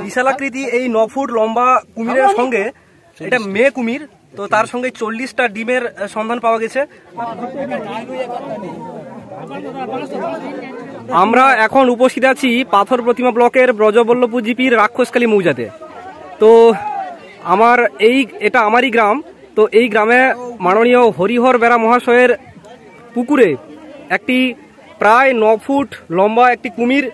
বিশালাকৃতি এই 9 ফুট লম্বা কুমিরের সঙ্গে এটা মেয়ে কুমির, তো তার সঙ্গে 40টা ডিমের সন্ধান পাওয়া গেছে। আমরা এখন উপস্থিত আছি পাথর প্রতিমা ব্লকের ব্রজবল্লভপুর জিপির রাক্ষসকালী মৌজাতে। তো এটা আমারই গ্রাম। তো এই গ্রামে মাননীয় হরিহর বেরা মহাশয়ের পুকুরে একটি প্রায় 9 ফুট লম্বা একটি কুমির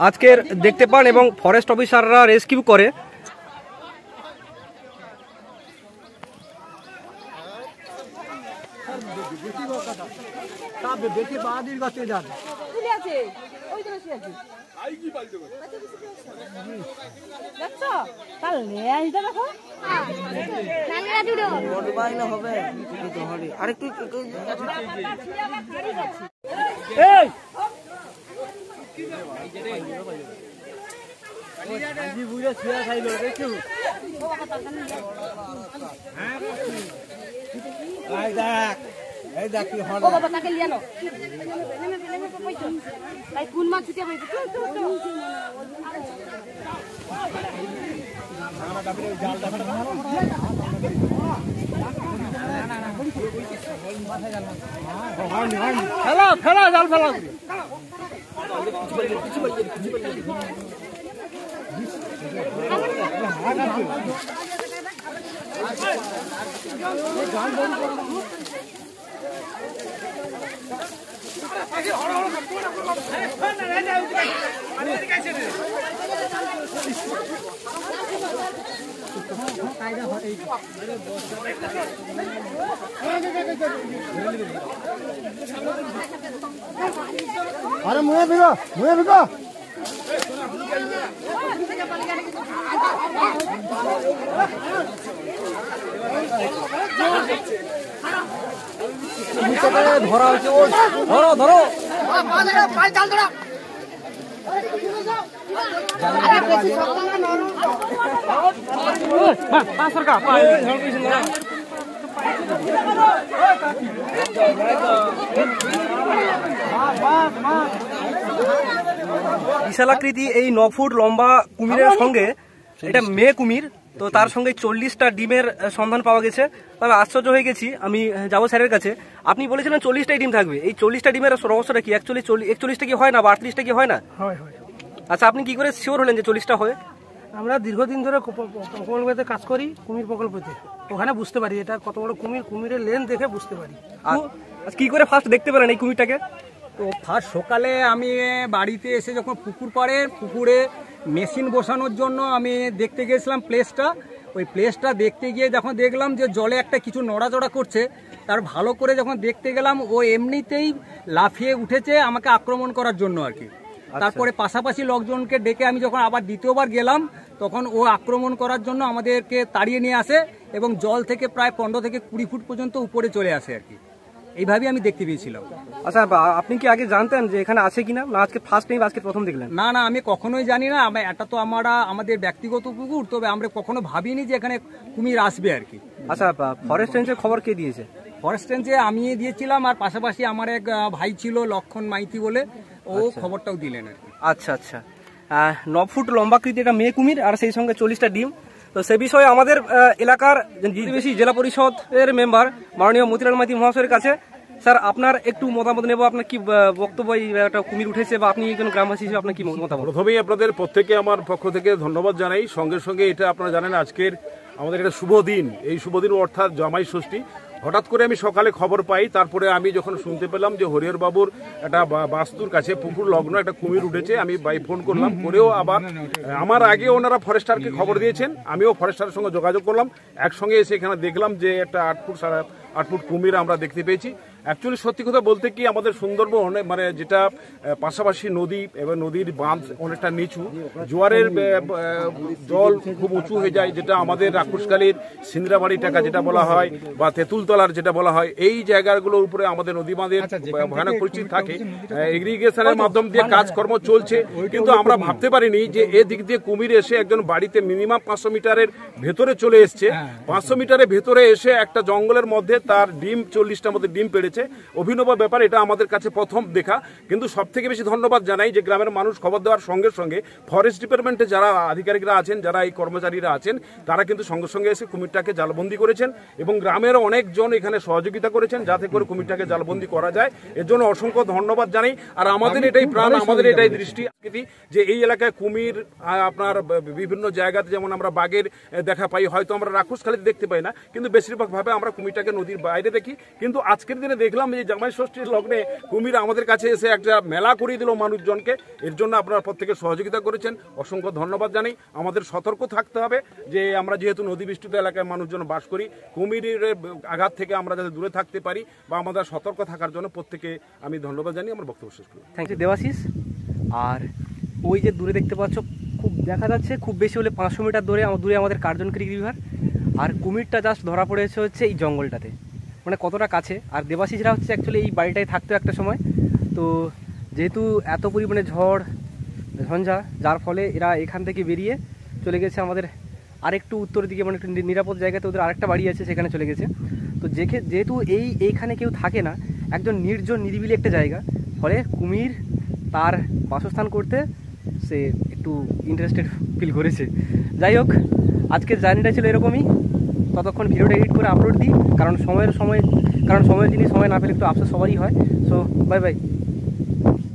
আজকের দেখতে পান এবং ফরেস্ট অফিসাররা রেস্কিউ করে। अरे मुझे भिगो ধরা হচ্ছে, ধরো ধরো বিশালাকৃতি এই 9 ফুট লম্বা কুমিরের সঙ্গে এটা মেয়ে কুমির, তো তার সঙ্গে 40টা ডিমের সন্ধান পাওয়া গেছে। তবে আশ্চর্য হয়ে গেছি, আমি যাবো স্যারের কাছে। আপনি বলেছিলেন 40টাই ডিম থাকবে, এই 40টা ডিমের রহস্যটা কি? 41টা কি হয় না বা 38টা কি হয় না? আচ্ছা, আপনি কি করে শিওর হলেন যে 40টা হয়? আমরা দীর্ঘদিন ধরে প্রকল্পেতে কাজ করি, কুমির প্রকল্পতে। ওখানে বুঝতে পারি এটা কত বড় কুমির, কুমিরের লেন দেখে বুঝতে পারি। কি করে ফার্স্ট দেখতে পেলেন এই কুমিরটাকে? তো ফার্স্ট সকালে আমি বাড়িতে এসে যখন পুকুরে মেশিন বসানোর জন্য আমি দেখতে গিয়েছিলাম প্লেসটা। ওই প্লেসটা দেখতে গিয়ে যখন দেখলাম যে জলে একটা কিছু নড়াচড়া করছে, তার ভালো করে যখন দেখতে গেলাম ও এমনিতেই লাফিয়ে উঠেছে আমাকে আক্রমণ করার জন্য আর কি। তারপরে পাশাপাশি লোকজনকে ডেকে আমি যখন আবার দ্বিতীয়বার গেলাম, তখন ও আক্রমণ করার জন্য আমাদেরকে তাড়িয়ে নিয়ে আসে এবং জল থেকে প্রায় 15 থেকে 20 ফুট পর্যন্ত উপরে চলে আসে আর কি। এইভাবেই আমি দেখতে পেয়েছিলাম। আচ্ছা, আপনি কি আগে জানতেন যে এখানে আছে কিনা, না আজকে ফার্স্ট টাইম, আজকে প্রথম দেখলেন? না না, আমি কখনোই জানি না। এটা তো আমাদের ব্যক্তিগত পুকুর, তবে আমরা কখনো ভাবিনি যে এখানে কুমির আসবে আর কি। আচ্ছা, ফরেস্ট রেঞ্জের খবর কে দিয়েছে? ফরেস্ট রেঞ্জে আমি দিয়েছিলাম, আর পাশাপাশি আমার এক ভাই ছিল লক্ষণ মাইতি বলে, ও খবরটাও দিলেন আর কি। আচ্ছা আচ্ছা, 9 ফুট লম্বাকৃতি একটা মেয়ে কুমির আর সেই সঙ্গে 40টা ডিম। তো সে বিষয়ে আমাদের এলাকার জেলা পরিষদের মেম্বার মাননীয় মতিলাল মাইতি মহাশয়ের কাছে স্যার আপনার একটু মতামত নেব। আপনার কি বক্তব্য, একটা কুমির উঠেছে বা আপনি একজন গ্রামবাসী হিসেবে আপনার কি মতামত? প্রথমেই আপনাদের প্রত্যেকে আমার পক্ষ থেকে ধন্যবাদ জানাই। সঙ্গে সঙ্গে এটা আপনারা জানেন আজকের আমাদের একটা শুভ দিন, এই শুভ দিন অর্থাৎ জামাই ষষ্ঠী। হঠাৎ করে আমি সকালে খবর পাই, তারপরে আমি যখন শুনতে পেলাম যে হরিহর বাবুর একটা বাস্তুর কাছে পুকুর লগ্ন একটা কুমির উঠেছে, আমি ফোন করলাম, করেও আবার আমার আগে ওনারা ফরেস্টারকে খবর দিয়েছেন, আমিও ফরেস্টারের সঙ্গে যোগাযোগ করলাম। একসঙ্গে এসে এখানে দেখলাম যে একটা 8 ফুট কুমির আমরা দেখতে পেয়েছি। অ্যাকচুয়ালি সত্যি কথা বলতে কি, আমাদের সুন্দরবন মানে যেটা পাশাপাশি নদী এবং নদীর বাঁধ অনেকটা নিচু, জোয়ারের জল খুব উঁচু হয়ে যায়, যেটা আমাদের রাক্ষসকালীর সিন্দ্রাবাড়ি টাকা যেটা বলা হয় বা তেঁতুলতলার যেটা বলা হয়, এই জায়গাগুলোর উপরে আমাদের নদী বাঁধের ভয়ানক পরিস্থিতি থাকে। ইরিগেশনের মাধ্যম দিয়ে কাজকর্ম চলছে, কিন্তু আমরা ভাবতে পারিনি যে এদিক দিয়ে কুমির এসে একজন বাড়িতে মিনিমাম 500 মিটারের ভেতরে চলে এসছে। 500 মিটারের ভেতরে এসে একটা জঙ্গলের মধ্যে তার ডিম 40টার মধ্যে ডিম পেড়ে পেরেছে। অভিনব ব্যাপার, এটা আমাদের কাছে প্রথম দেখা। কিন্তু সব থেকে বেশি ধন্যবাদ জানাই যে গ্রামের মানুষ খবর দেওয়ার সঙ্গে সঙ্গে ফরেস্ট ডিপার্টমেন্টে যারা আধিকারিকরা আছেন, যারা এই কর্মচারীরা আছেন, তারা কিন্তু সঙ্গে সঙ্গে এসে কুমিরটাকে জালবন্দি করেছেন এবং গ্রামের অনেকজন এখানে সহযোগিতা করেছেন যাতে করে কুমিরটাকে জালবন্দি করা যায়। এর জন্য অসংখ্য ধন্যবাদ জানাই। আর আমাদের এটাই প্রাণ, আমাদের এটাই দৃষ্টি যে এই এলাকায় কুমির আপনার বিভিন্ন জায়গাতে যেমন আমরা বাঘের দেখা পাই, হয়তো আমরা রাক্ষসখালীতে দেখতে পাই না, কিন্তু বেশিরভাগ ভাবে আমরা কুমিরটাকে নদীর বাইরে দেখি। কিন্তু আজকের দিনে দেখলাম যে জামাই ষষ্ঠীর লগ্নে কুমির আমাদের কাছে এসে একটা মেলা করিয়ে দিল মানুষজনকে। এর জন্য আপনারা প্রত্যেকে সহযোগিতা করেছেন, অসংখ্য ধন্যবাদ জানাই। আমাদের সতর্ক থাকতে হবে যে আমরা যেহেতু নদী বেষ্টিত এলাকায় মানুষজন বাস করি, কুমিরের আঘাত থেকে আমরা যাতে দূরে থাকতে পারি বা আমাদের সতর্ক থাকার জন্য প্রত্যেকে আমি ধন্যবাদ জানিয়ে আমার বক্তব্য শেষ করি। Thank you Debashis. আর ওই যে দূরে দেখতে পাচ্ছ, খুব দেখা যাচ্ছে খুব বেশি হলে 500 মিটার দূরে আমাদের কার্জন ক্রিক রিভার। আর কুমিরটা জাস্ট ধরা পড়েছে হচ্ছে এই জঙ্গলটাতে, মানে কতটা কাছে। আর দেবাশিসরা হচ্ছে অ্যাকচুয়ালি এই বাড়িটায় থাকতো একটা সময়। তো যেহেতু এত পরিমাণে ঝড় ঝঞ্ঝা, যার ফলে এরা এখান থেকে বেরিয়ে চলে গেছে আমাদের আরেকটু উত্তরের দিকে, মানে একটু নিরাপদ জায়গাতে ওদের আরেকটা বাড়ি আছে, সেখানে চলে গেছে। তো যেহেতু এইখানে কেউ থাকে না, একজন নির্জন নিরিবিলি একটা জায়গা, ফলে কুমির তার বাসস্থান করতে সে একটু ইন্টারেস্টেড ফিল করেছে। যাই হোক, আজকের জার্নিটা ছিল এরকমই। ততক্ষণ ভিডিওটা এডিট করে আপলোড দিই, কারণ সময়ের জিনিস সময় না পেলে একটু আফসোস সবারই হয়। So bye bye.